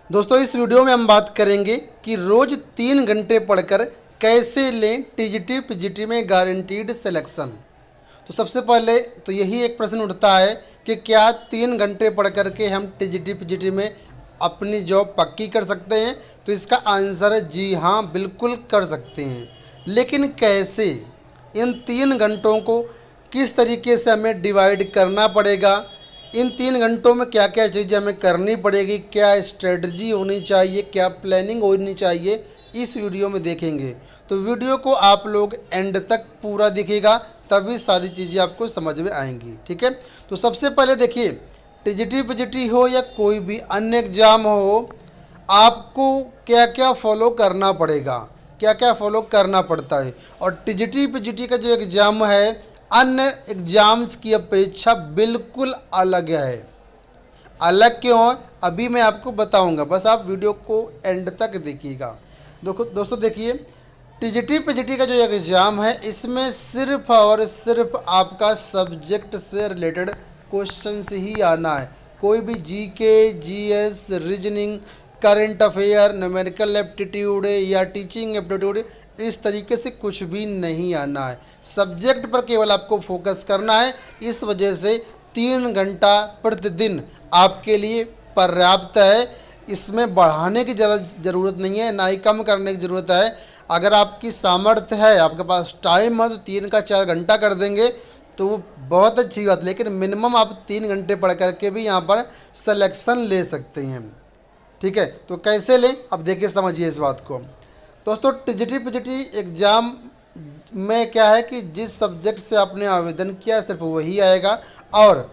दोस्तों इस वीडियो में हम बात करेंगे कि रोज़ 3 घंटे पढ़कर कैसे लें टीजीटी पीजीटी में गारंटीड सिलेक्शन। तो सबसे पहले तो यही एक प्रश्न उठता है कि क्या 3 घंटे पढ़ करके हम टीजीटी पीजीटी में अपनी जॉब पक्की कर सकते हैं। तो इसका आंसर है जी हाँ, बिल्कुल कर सकते हैं। लेकिन कैसे, इन 3 घंटों को किस तरीके से हमें डिवाइड करना पड़ेगा, इन 3 घंटों में क्या क्या चीज़ें हमें करनी पड़ेगी, क्या स्ट्रेटजी होनी चाहिए, क्या प्लानिंग होनी चाहिए, इस वीडियो में देखेंगे। तो वीडियो को आप लोग एंड तक पूरा देखिएगा, तभी सारी चीज़ें आपको समझ में आएंगी। ठीक है, तो सबसे पहले देखिए, टीजीटी पीजीटी हो या कोई भी अन्य एग्ज़ाम हो, आपको क्या क्या फॉलो करना पड़ेगा, क्या क्या फॉलो करना पड़ता है। और टीजीटी पीजीटी का जो एग्ज़ाम है अन्य एग्ज़ाम्स की अपेक्षा बिल्कुल अलग है। अलग क्यों, अभी मैं आपको बताऊंगा, बस आप वीडियो को एंड तक देखिएगा। दोस्तों देखिए, टीजीटी पीजीटी का जो एग्ज़ाम है इसमें सिर्फ और सिर्फ आपका सब्जेक्ट से रिलेटेड क्वेश्चंस ही आना है। कोई भी GK, GS, reasoning, current affair, numerical aptitude या टीचिंग एप्टीट्यूड, इस तरीके से कुछ भी नहीं आना है। सब्जेक्ट पर केवल आपको फोकस करना है। इस वजह से 3 घंटा प्रतिदिन आपके लिए पर्याप्त है। इसमें बढ़ाने की ज़रूरत नहीं है, ना ही कम करने की ज़रूरत है। अगर आपकी सामर्थ्य है, आपके पास टाइम है, तो 3 का 4 घंटा कर देंगे तो वो बहुत अच्छी बात। लेकिन मिनिमम आप 3 घंटे पढ़ करके भी यहाँ पर सिलेक्शन ले सकते हैं। ठीक है, तो कैसे लें, अब देखिए समझिए इस बात को। दोस्तों टीजीटी पीजीटी एग्ज़ाम में क्या है कि जिस सब्जेक्ट से आपने आवेदन किया सिर्फ वही आएगा। और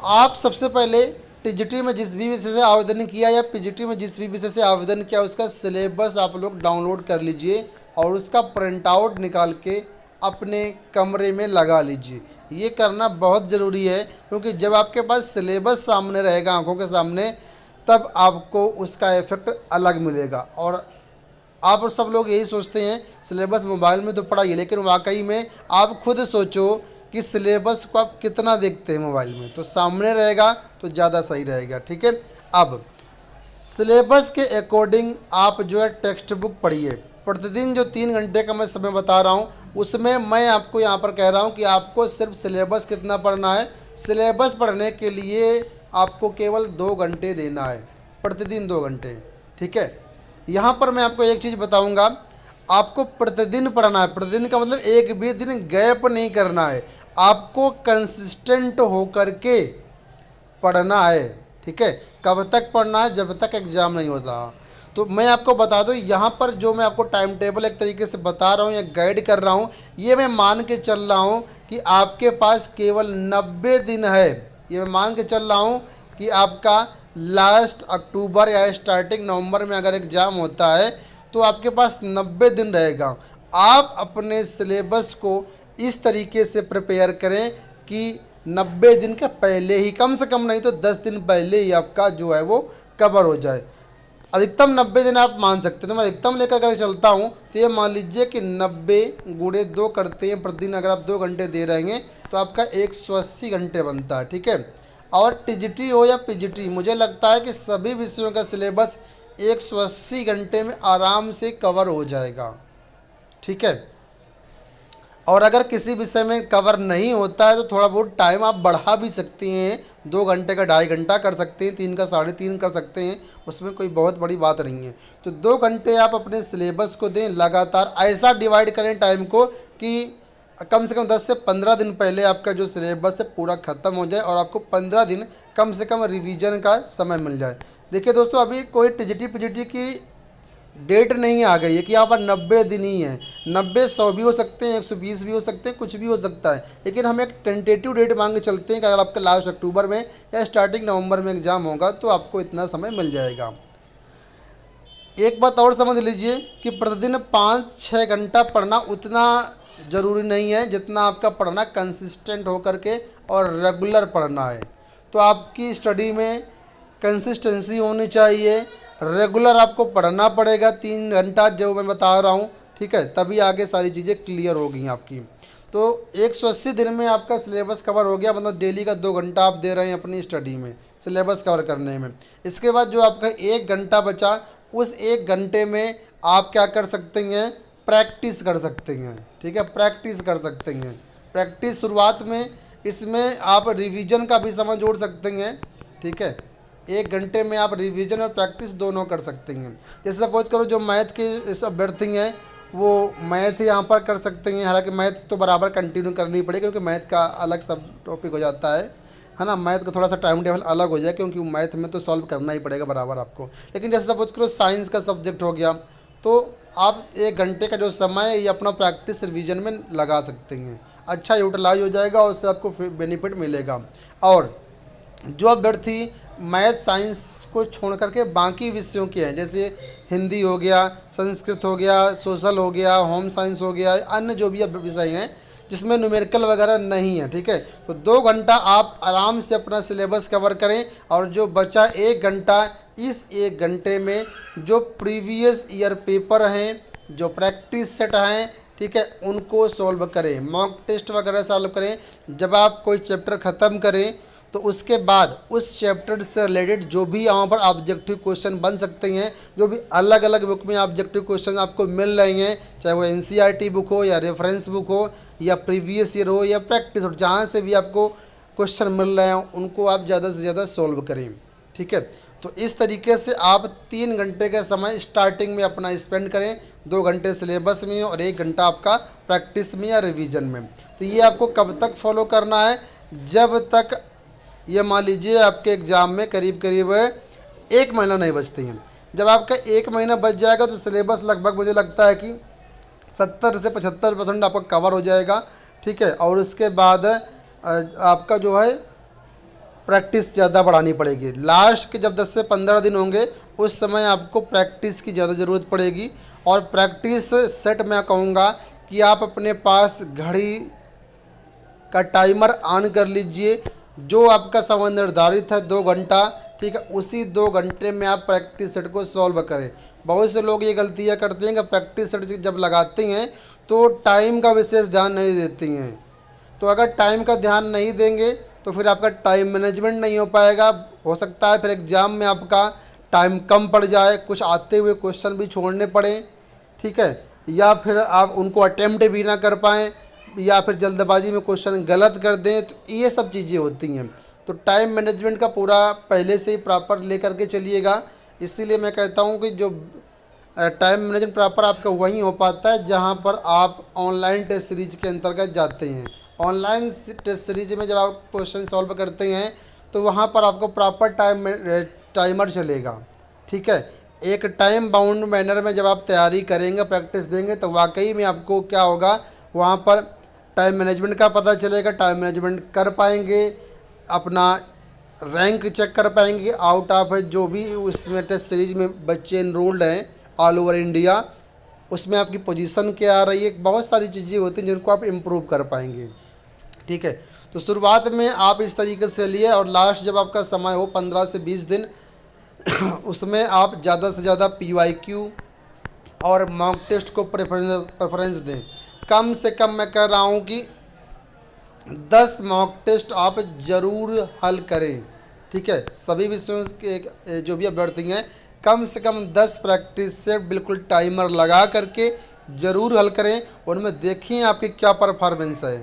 आप सबसे पहले टीजीटी में जिस भी विषय से आवेदन किया या पीजीटी में जिस भी विषय से आवेदन किया उसका सिलेबस आप लोग डाउनलोड कर लीजिए और उसका प्रिंट आउट निकाल के अपने कमरे में लगा लीजिए। ये करना बहुत ज़रूरी है, क्योंकि जब आपके पास सिलेबस सामने रहेगा, आंखों के सामने, तब आपको उसका इफ़ेक्ट अलग मिलेगा। और आप सब लोग यही सोचते हैं सिलेबस मोबाइल में तो पढ़ाइए, लेकिन वाकई में आप खुद सोचो कि सिलेबस को आप कितना देखते हैं मोबाइल में, तो सामने रहेगा तो ज़्यादा सही रहेगा। ठीक है, अब सिलेबस के अकॉर्डिंग आप जो है टेक्स्ट बुक पढ़िए। प्रतिदिन जो 3 घंटे का मैं समय बता रहा हूँ उसमें मैं आपको यहाँ पर कह रहा हूँ कि आपको सिर्फ सिलेबस कितना पढ़ना है। सिलेबस पढ़ने के लिए आपको केवल 2 घंटे देना है, प्रतिदिन 2 घंटे। ठीक है, यहाँ पर मैं आपको एक चीज़ बताऊँगा, आपको प्रतिदिन पढ़ना है। प्रतिदिन का मतलब एक भी दिन गैप नहीं करना है, आपको कंसिस्टेंट होकर के पढ़ना है। ठीक है, कब तक पढ़ना है, जब तक एग्ज़ाम नहीं होता। तो मैं आपको बता दूं, यहाँ पर जो मैं आपको टाइम टेबल एक तरीके से बता रहा हूँ या गाइड कर रहा हूँ, ये मैं मान के चल रहा हूँ कि आपके पास केवल 90 दिन है। ये मैं मान के चल रहा हूँ कि आपका लास्ट अक्टूबर या स्टार्टिंग नवंबर में अगर एग्ज़ाम होता है तो आपके पास 90 दिन रहेगा। आप अपने सिलेबस को इस तरीके से प्रिपेयर करें कि 90 दिन के पहले ही, कम से कम नहीं तो 10 दिन पहले ही आपका जो है वो कवर हो जाए। अधिकतम 90 दिन आप मान सकते हैं। तो मैं अधिकतम लेकर अगर चलता हूँ तो ये मान लीजिए कि 90 गुणे 2 करते हैं प्रतिदिन, अगर आप 2 घंटे दे रहे हैं तो आपका 180 घंटे बनता है। ठीक है, और टीजीटी हो या पीजीटी, मुझे लगता है कि सभी विषयों का सिलेबस 180 घंटे में आराम से कवर हो जाएगा। ठीक है, और अगर किसी विषय में कवर नहीं होता है तो थोड़ा बहुत टाइम आप बढ़ा भी सकते हैं। 2 घंटे का 2.5 घंटा कर सकते हैं, 3 का 3.5 कर सकते हैं, उसमें कोई बहुत बड़ी बात नहीं है। तो 2 घंटे आप अपने सिलेबस को दें लगातार। ऐसा डिवाइड करें टाइम को कि कम से कम 10 से 15 दिन पहले आपका जो सिलेबस है पूरा ख़त्म हो जाए और आपको 15 दिन कम से कम रिवीजन का समय मिल जाए। देखिए दोस्तों, अभी कोई टीजीटी पीजीटी की डेट नहीं आ गई है कि यहाँ पर 90 दिन ही है। 90, 100 भी हो सकते हैं, 120 भी हो सकते हैं, कुछ भी हो सकता है। लेकिन हम एक टेंटेटिव डेट मांग के चलते हैं कि अगर आपका लास्ट अक्टूबर में या स्टार्टिंग नवंबर में एग्ज़ाम होगा तो आपको इतना समय मिल जाएगा। एक बात और समझ लीजिए कि प्रतिदिन 5-6 घंटा पढ़ना उतना ज़रूरी नहीं है जितना आपका पढ़ना कंसिस्टेंट होकर के और रेगुलर पढ़ना है। तो आपकी स्टडी में कंसिस्टेंसी होनी चाहिए, रेगुलर आपको पढ़ना पड़ेगा 3 घंटा जो मैं बता रहा हूँ। ठीक है, तभी आगे सारी चीज़ें क्लियर होगी आपकी। तो 180 दिन में आपका सिलेबस कवर हो गया, मतलब डेली का 2 घंटा आप दे रहे हैं अपनी स्टडी में। सिलेबस कवर करने में। इसके बाद जो आपका 1 घंटा बचा, उस 1 घंटे में आप क्या कर सकते हैं, प्रैक्टिस कर सकते हैं। ठीक है, प्रैक्टिस कर सकते हैं। प्रैक्टिस शुरुआत में इसमें आप रिवीजन का भी समय जोड़ सकते हैं। ठीक है, 1 घंटे में आप रिवीजन और प्रैक्टिस दोनों कर सकते हैं। जैसे सपोज करो जो मैथ के इस अभ्यर्थी हैं वो मैथ यहाँ पर कर सकते हैं। हालांकि मैथ तो बराबर कंटिन्यू करनी पड़ेगी क्योंकि मैथ का अलग सब टॉपिक हो जाता है ना। मैथ का थोड़ा सा टाइम टेबल अलग हो जाए क्योंकि मैथ में तो सॉल्व करना ही पड़ेगा बराबर आपको। लेकिन जैसे सपोज करो साइंस का सब्जेक्ट हो गया तो आप 1 घंटे का जो समय है ये अपना प्रैक्टिस रिवीजन में लगा सकते हैं। अच्छा यूटिलाइज हो जाएगा और उससे आपको बेनिफिट मिलेगा। और जो अभ्यर्थी मैथ साइंस को छोड़ करके बाकी विषयों के हैं, जैसे हिंदी हो गया, संस्कृत हो गया, सोशल हो गया, होम साइंस हो गया, अन्य जो भी विषय हैं जिसमें न्यूमेरिकल वगैरह नहीं है, ठीक है, तो 2 घंटा आप आराम से अपना सिलेबस कवर करें और जो बचा 1 घंटा, इस 1 घंटे में जो प्रीवियस ईयर पेपर हैं, जो प्रैक्टिस सेट हैं, ठीक है, उनको सॉल्व करें, मॉक टेस्ट वगैरह सॉल्व करें। जब आप कोई चैप्टर ख़त्म करें तो उसके बाद उस चैप्टर से रिलेटेड जो भी यहाँ पर ऑब्जेक्टिव क्वेश्चन बन सकते हैं, जो भी अलग अलग बुक में ऑब्जेक्टिव क्वेश्चन आपको मिल रहे हैं, चाहे वो एनसीईआरटी बुक हो या रेफरेंस बुक हो या प्रीवियस ईयर हो या प्रैक्टिस हो, जहाँ से भी आपको क्वेश्चन मिल रहे हैं उनको आप ज़्यादा से ज़्यादा सॉल्व करें। ठीक है, तो इस तरीके से आप 3 घंटे का समय स्टार्टिंग में अपना स्पेंड करें, 2 घंटे सिलेबस में और 1 घंटा आपका प्रैक्टिस में या रिवीजन में। तो ये आपको कब तक फॉलो करना है, जब तक ये मान लीजिए आपके एग्ज़ाम में करीब करीब 1 महीना नहीं बचती हैं। जब आपका 1 महीना बच जाएगा तो सिलेबस लगभग मुझे लगता है कि 70 से 75% आपका कवर हो जाएगा। ठीक है, और उसके बाद आपका जो है प्रैक्टिस ज़्यादा बढ़ानी पड़ेगी। लास्ट के जब 10 से 15 दिन होंगे उस समय आपको प्रैक्टिस की ज़्यादा ज़रूरत पड़ेगी। और प्रैक्टिस सेट मैं कहूँगा कि आप अपने पास घड़ी का टाइमर ऑन कर लीजिए, जो आपका समय निर्धारित है 2 घंटा, ठीक है, उसी 2 घंटे में आप प्रैक्टिस सेट को सॉल्व करें। बहुत से लोग ये गलतियाँ करते हैं कि प्रैक्टिस सेट जब लगाते हैं तो टाइम का विशेष ध्यान नहीं देती हैं। तो अगर टाइम का ध्यान नहीं देंगे तो फिर आपका टाइम मैनेजमेंट नहीं हो पाएगा। हो सकता है फिर एग्ज़ाम में आपका टाइम कम पड़ जाए, कुछ आते हुए क्वेश्चन भी छोड़ने पड़े, ठीक है, या फिर आप उनको अटेम्प्ट भी ना कर पाएँ, या फिर जल्दबाजी में क्वेश्चन गलत कर दें। तो ये सब चीज़ें होती हैं। तो टाइम मैनेजमेंट का पूरा पहले से ही प्रॉपर ले करके चलिएगा। इसीलिए मैं कहता हूँ कि जो टाइम मैनेजमेंट प्रॉपर आपका वहीं हो पाता है जहाँ पर आप ऑनलाइन टेस्ट सीरीज के अंतर्गत जाते हैं। ऑनलाइन टेस्ट सीरीज में जब आप क्वेश्चन सॉल्व करते हैं तो वहाँ पर आपको प्रॉपर टाइमर चलेगा। ठीक है, एक टाइम बाउंड मैनर में जब आप तैयारी करेंगे, प्रैक्टिस देंगे, तो वाकई में आपको क्या होगा, वहाँ पर टाइम मैनेजमेंट का पता चलेगा, टाइम मैनेजमेंट कर पाएंगे, अपना रैंक चेक कर पाएंगे आउट ऑफ जो भी उसमें टेस्ट सीरीज में बच्चे इनरोल्ड हैं ऑल ओवर इंडिया, उसमें आपकी पोजीशन क्या आ रही है। बहुत सारी चीज़ें होती हैं जिनको आप इम्प्रूव कर पाएंगे। ठीक है, तो शुरुआत में आप इस तरीके से लिए और लास्ट जब आपका समय हो 15 से 20 दिन उसमें आप ज़्यादा से ज़्यादा PYQ और मॉक टेस्ट को प्रेफरेंस दें। कम से कम मैं कह रहा हूँ कि 10 मॉक टेस्ट आप ज़रूर हल करें। ठीक है, सभी विषयों के जो भी अभ्यर्थी हैं कम से कम 10 प्रैक्टिस से बिल्कुल टाइमर लगा करके ज़रूर हल करें। उनमें देखिए आपकी क्या परफॉर्मेंस है।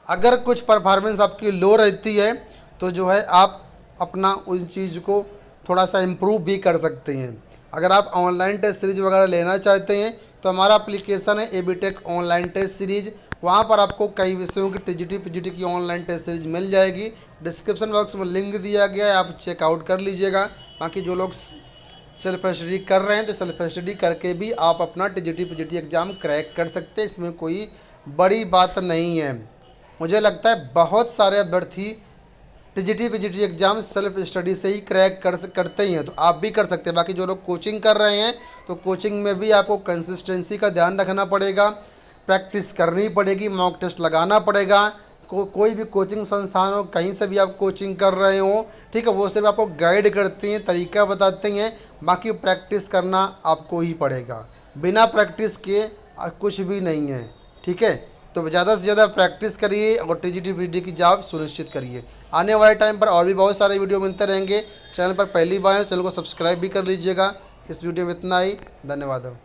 अगर कुछ परफॉर्मेंस आपकी लो रहती है तो जो है आप अपना उन चीज़ को थोड़ा सा इम्प्रूव भी कर सकते हैं। अगर आप ऑनलाइन टेस्ट सीरीज वगैरह लेना चाहते हैं तो हमारा एप्लीकेशन है एबीटेक ऑनलाइन टेस्ट सीरीज। वहाँ पर आपको कई विषयों की टीजीटी पीजीटी की ऑनलाइन टेस्ट सीरीज मिल जाएगी। डिस्क्रिप्शन बॉक्स में लिंक दिया गया है, आप चेकआउट कर लीजिएगा। बाकी जो लोग सेल्फ स्टडी कर रहे हैं तो सेल्फ स्टडी करके भी आप अपना टीजीटी पीजीटी एग्ज़ाम क्रैक कर सकते हैं। इसमें कोई बड़ी बात नहीं है। मुझे लगता है बहुत सारे अभ्यर्थी TGT PGT exam self study से ही क्रैक करते ही हैं, तो आप भी कर सकते हैं। बाकी जो लोग कोचिंग कर रहे हैं तो कोचिंग में भी आपको कंसिस्टेंसी का ध्यान रखना पड़ेगा, प्रैक्टिस करनी पड़ेगी, मॉक टेस्ट लगाना पड़ेगा। कोई भी कोचिंग संस्थान हो, कहीं से भी आप कोचिंग कर रहे हो, ठीक है, वो सिर्फ आपको गाइड करते हैं, तरीका बताते हैं, बाकी प्रैक्टिस करना आपको ही पड़ेगा। बिना प्रैक्टिस के कुछ भी नहीं है। ठीक है, तो ज़्यादा से ज़्यादा प्रैक्टिस करिए और टीजीटी पीजीटी की जॉब सुनिश्चित करिए। आने वाले टाइम पर और भी बहुत सारे वीडियो मिलते रहेंगे। चैनल पर पहली बार है तो चैनल को सब्सक्राइब भी कर लीजिएगा। इस वीडियो में इतना ही, धन्यवाद।